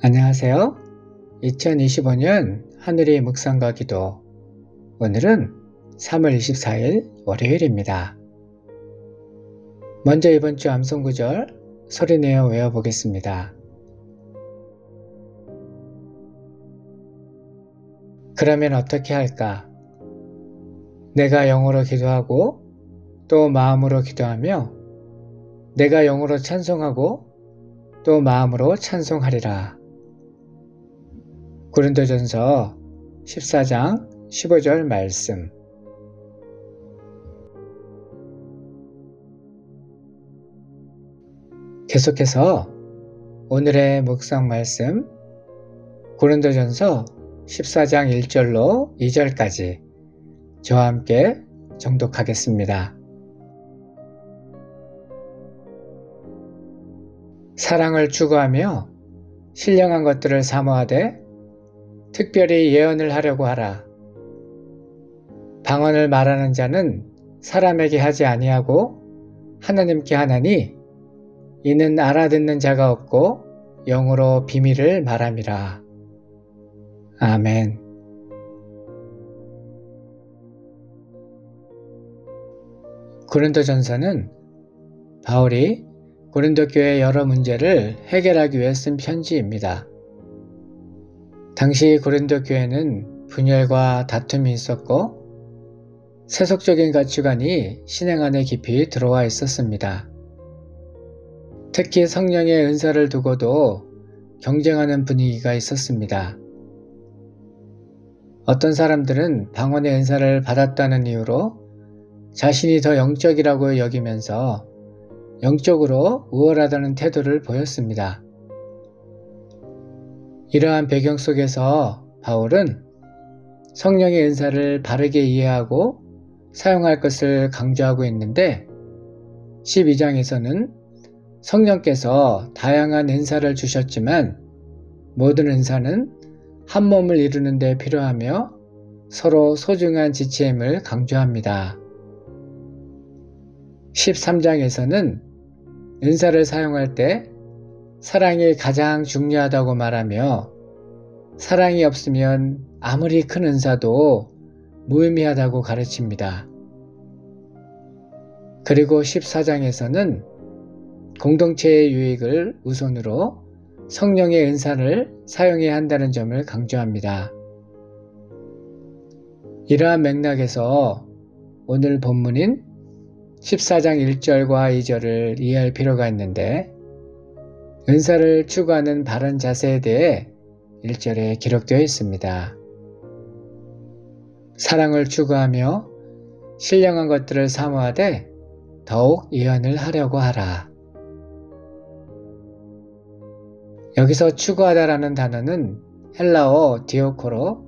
안녕하세요. 2025년 하늘의 묵상과 기도. 오늘은 3월 24일 월요일입니다. 먼저 이번 주 암송구절 소리내어 외워보겠습니다. 그러면 어떻게 할까? 내가 영어로 기도하고 또 마음으로 기도하며 내가 영어로 찬송하고 또 마음으로 찬송하리라. 고린도전서 14장 15절 말씀. 계속해서 오늘의 묵상 말씀 고린도전서 14장 1절로 2절까지 저와 함께 정독하겠습니다. 사랑을 추구하며 신령한 것들을 사모하되 특별히 예언을 하려고 하라. 방언을 말하는 자는 사람에게 하지 아니하고 하나님께 하나니 이는 알아듣는 자가 없고 영으로 비밀을 말함이라. 아멘. 고린도전서는 바울이 고린도 교회의 여러 문제를 해결하기 위해 쓴 편지입니다. 당시 고린도 교회는 분열과 다툼이 있었고 세속적인 가치관이 신앙 안에 깊이 들어와 있었습니다. 특히 성령의 은사를 두고도 경쟁하는 분위기가 있었습니다. 어떤 사람들은 방언의 은사를 받았다는 이유로 자신이 더 영적이라고 여기면서 영적으로 우월하다는 태도를 보였습니다. 이러한 배경 속에서 바울은 성령의 은사를 바르게 이해하고 사용할 것을 강조하고 있는데 12장에서는 성령께서 다양한 은사를 주셨지만 모든 은사는 한 몸을 이루는 데 필요하며 서로 소중한 지체임을 강조합니다. 13장에서는 은사를 사용할 때 사랑이 가장 중요하다고 말하며 사랑이 없으면 아무리 큰 은사도 무의미하다고 가르칩니다. 그리고 14장에서는 공동체의 유익을 우선으로 성령의 은사를 사용해야 한다는 점을 강조합니다. 이러한 맥락에서 오늘 본문인 14장 1절과 2절을 이해할 필요가 있는데 은사를 추구하는 바른 자세에 대해 1절에 기록되어 있습니다. 사랑을 추구하며 신령한 것들을 사모하되 더욱 예언을 하려고 하라. 여기서 추구하다라는 단어는 헬라어 디오코로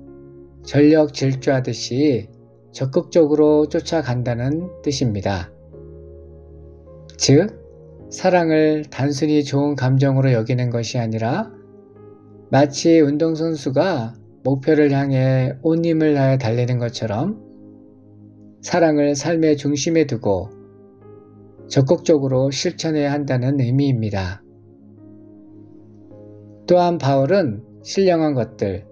전력 질주하듯이 적극적으로 쫓아간다는 뜻입니다. 즉, 사랑을 단순히 좋은 감정으로 여기는 것이 아니라 마치 운동선수가 목표를 향해 온 힘을 다해 달리는 것처럼 사랑을 삶의 중심에 두고 적극적으로 실천해야 한다는 의미입니다. 또한 바울은 신령한 것들,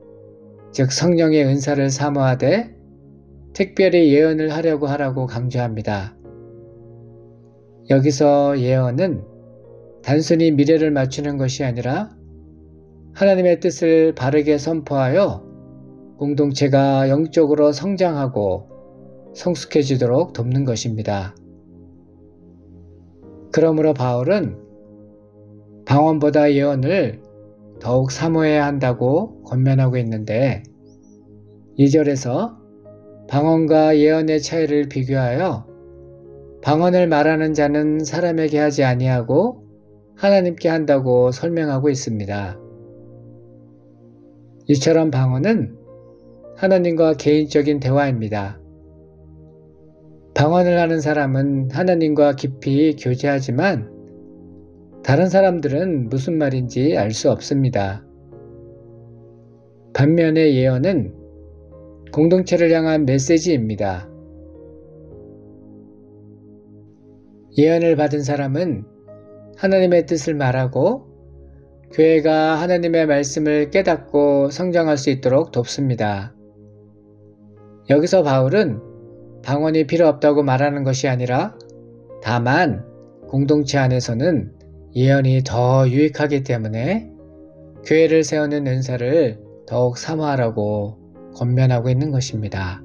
즉 성령의 은사를 사모하되 특별히 예언을 하려고 하라고 강조합니다. 여기서 예언은 단순히 미래를 맞추는 것이 아니라 하나님의 뜻을 바르게 선포하여 공동체가 영적으로 성장하고 성숙해지도록 돕는 것입니다. 그러므로 바울은 방언보다 예언을 더욱 사모해야 한다고 권면하고 있는데 2절에서 방언과 예언의 차이를 비교하여 방언을 말하는 자는 사람에게 하지 아니하고 하나님께 한다고 설명하고 있습니다. 이처럼 방언은 하나님과 개인적인 대화입니다. 방언을 하는 사람은 하나님과 깊이 교제하지만 다른 사람들은 무슨 말인지 알 수 없습니다. 반면에 예언은 공동체를 향한 메시지입니다. 예언을 받은 사람은 하나님의 뜻을 말하고 교회가 하나님의 말씀을 깨닫고 성장할 수 있도록 돕습니다. 여기서 바울은 방언이 필요 없다고 말하는 것이 아니라 다만 공동체 안에서는 예언이 더 유익하기 때문에 교회를 세우는 은사를 더욱 사모하라고 권면하고 있는 것입니다.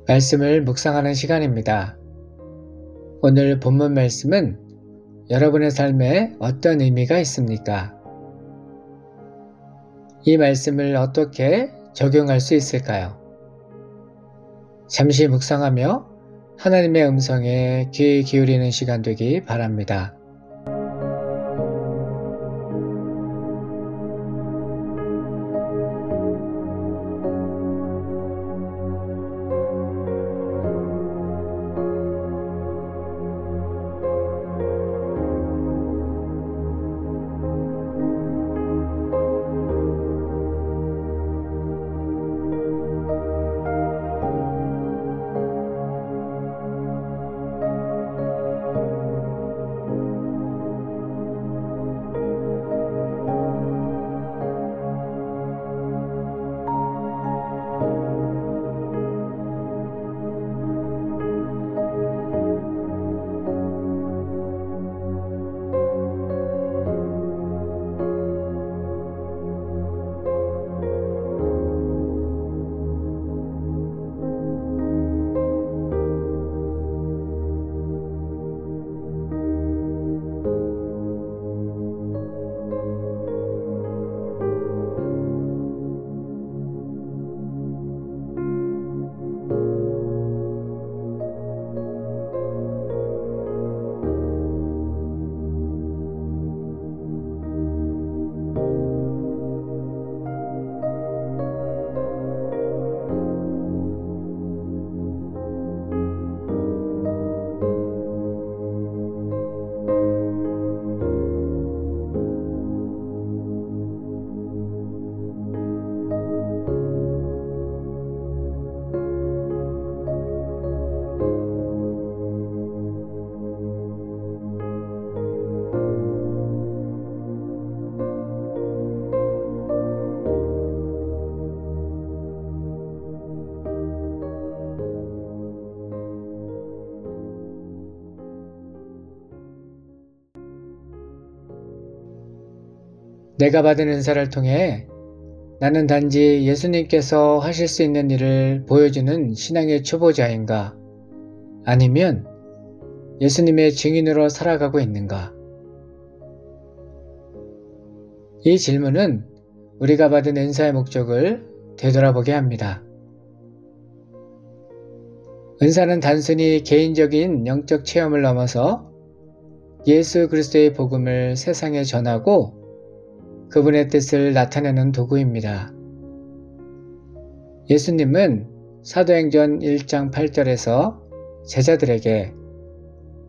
말씀을 묵상하는 시간입니다. 오늘 본문 말씀은 여러분의 삶에 어떤 의미가 있습니까? 이 말씀을 어떻게 적용할 수 있을까요? 잠시 묵상하며 하나님의 음성에 귀 기울이는 시간 되기 바랍니다. 내가 받은 은사를 통해 나는 단지 예수님께서 하실 수 있는 일을 보여주는 신앙의 초보자인가? 아니면 예수님의 증인으로 살아가고 있는가? 이 질문은 우리가 받은 은사의 목적을 되돌아보게 합니다. 은사는 단순히 개인적인 영적 체험을 넘어서 예수 그리스도의 복음을 세상에 전하고 그분의 뜻을 나타내는 도구입니다. 예수님은 사도행전 1장 8절에서 제자들에게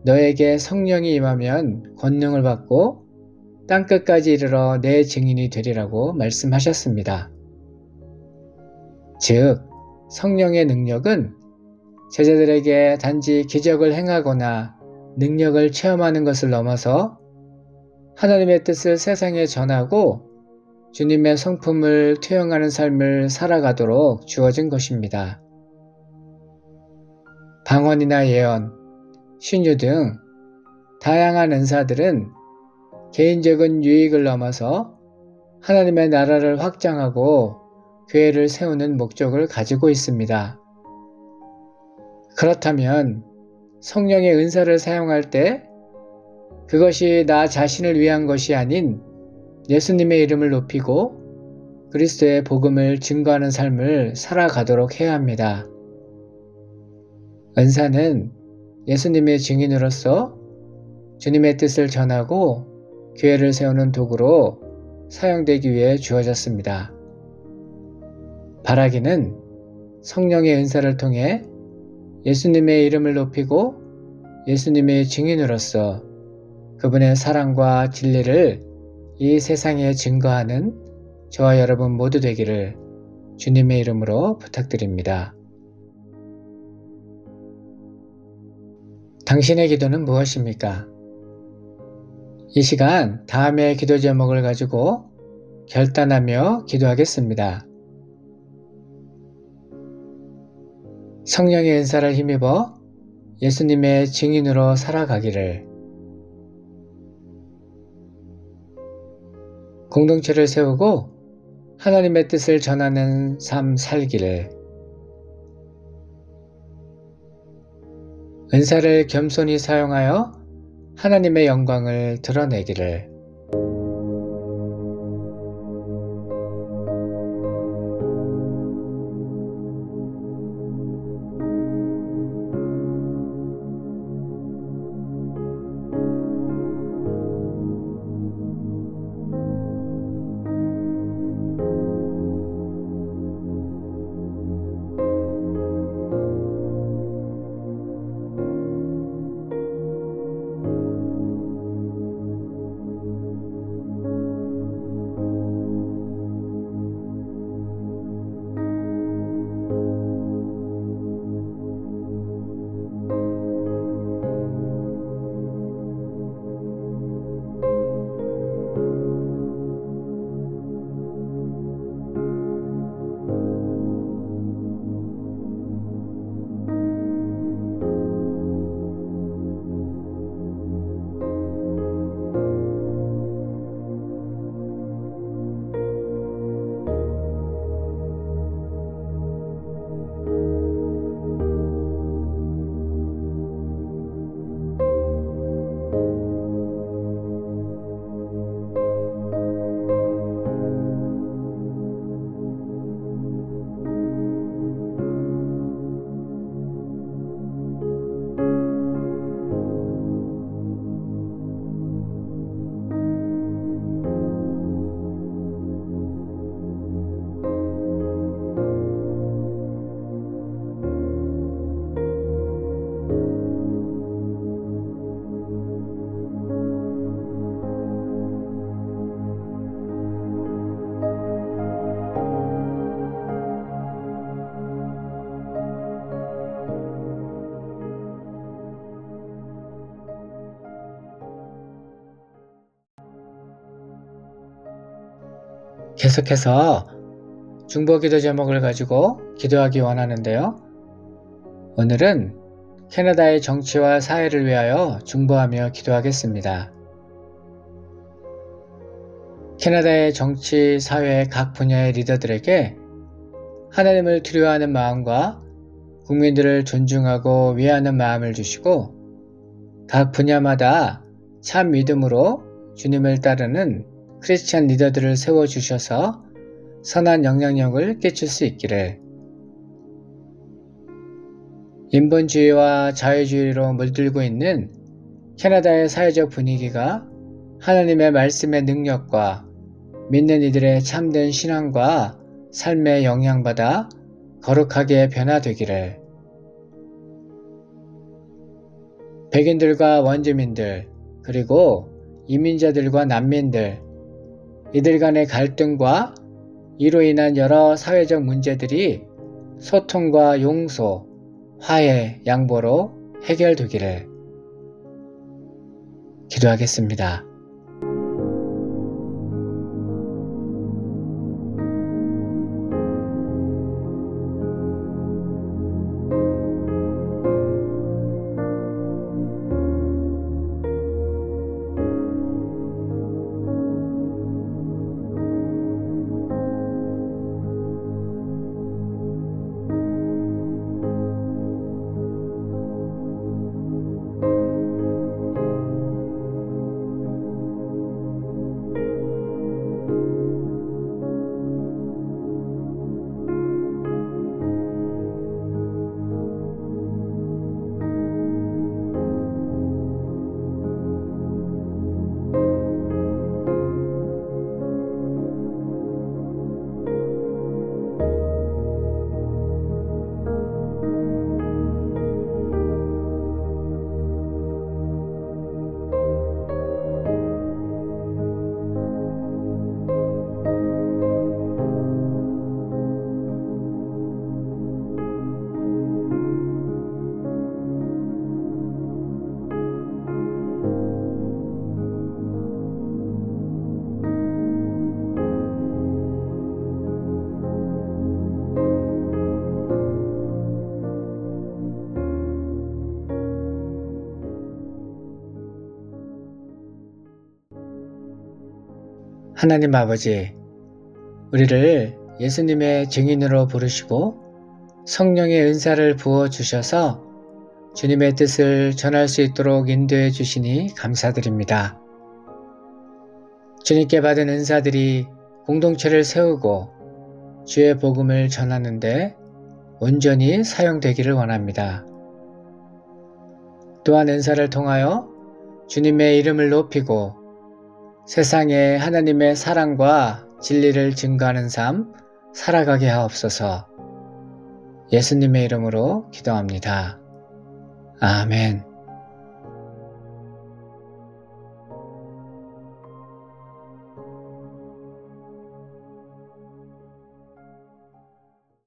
너에게 성령이 임하면 권능을 받고 땅끝까지 이르러 내 증인이 되리라고 말씀하셨습니다. 즉, 성령의 능력은 제자들에게 단지 기적을 행하거나 능력을 체험하는 것을 넘어서 하나님의 뜻을 세상에 전하고 주님의 성품을 투영하는 삶을 살아가도록 주어진 것입니다. 방언이나 예언, 신유 등 다양한 은사들은 개인적인 유익을 넘어서 하나님의 나라를 확장하고 교회를 세우는 목적을 가지고 있습니다. 그렇다면 성령의 은사를 사용할 때 그것이 나 자신을 위한 것이 아닌 예수님의 이름을 높이고 그리스도의 복음을 증거하는 삶을 살아가도록 해야 합니다. 은사는 예수님의 증인으로서 주님의 뜻을 전하고 교회를 세우는 도구로 사용되기 위해 주어졌습니다. 바라기는 성령의 은사를 통해 예수님의 이름을 높이고 예수님의 증인으로서 그분의 사랑과 진리를 이 세상에 증거하는 저와 여러분 모두 되기를 주님의 이름으로 부탁드립니다. 당신의 기도는 무엇입니까? 이 시간 다음의 기도 제목을 가지고 결단하며 기도하겠습니다. 성령의 은사를 힘입어 예수님의 증인으로 살아가기를, 공동체를 세우고 하나님의 뜻을 전하는 삶 살기를, 은사를 겸손히 사용하여 하나님의 영광을 드러내기를. 계속해서 중보기도 제목을 가지고 기도하기 원하는데요. 오늘은 캐나다의 정치와 사회를 위하여 중보하며 기도하겠습니다. 캐나다의 정치, 사회 각 분야의 리더들에게 하나님을 두려워하는 마음과 국민들을 존중하고 위하는 마음을 주시고, 각 분야마다 참 믿음으로 주님을 따르는 크리스찬 리더들을 세워주셔서 선한 영향력을 끼칠 수 있기를, 인본주의와 자유주의로 물들고 있는 캐나다의 사회적 분위기가 하나님의 말씀의 능력과 믿는 이들의 참된 신앙과 삶에 영향받아 거룩하게 변화되기를, 백인들과 원주민들, 그리고 이민자들과 난민들, 이들 간의 갈등과 이로 인한 여러 사회적 문제들이 소통과 용서, 화해, 양보로 해결되기를 기도하겠습니다. 하나님 아버지, 우리를 예수님의 증인으로 부르시고 성령의 은사를 부어주셔서 주님의 뜻을 전할 수 있도록 인도해 주시니 감사드립니다. 주님께 받은 은사들이 공동체를 세우고 주의 복음을 전하는데 온전히 사용되기를 원합니다. 또한 은사를 통하여 주님의 이름을 높이고 세상에 하나님의 사랑과 진리를 증거하는 삶 살아가게 하옵소서. 예수님의 이름으로 기도합니다. 아멘.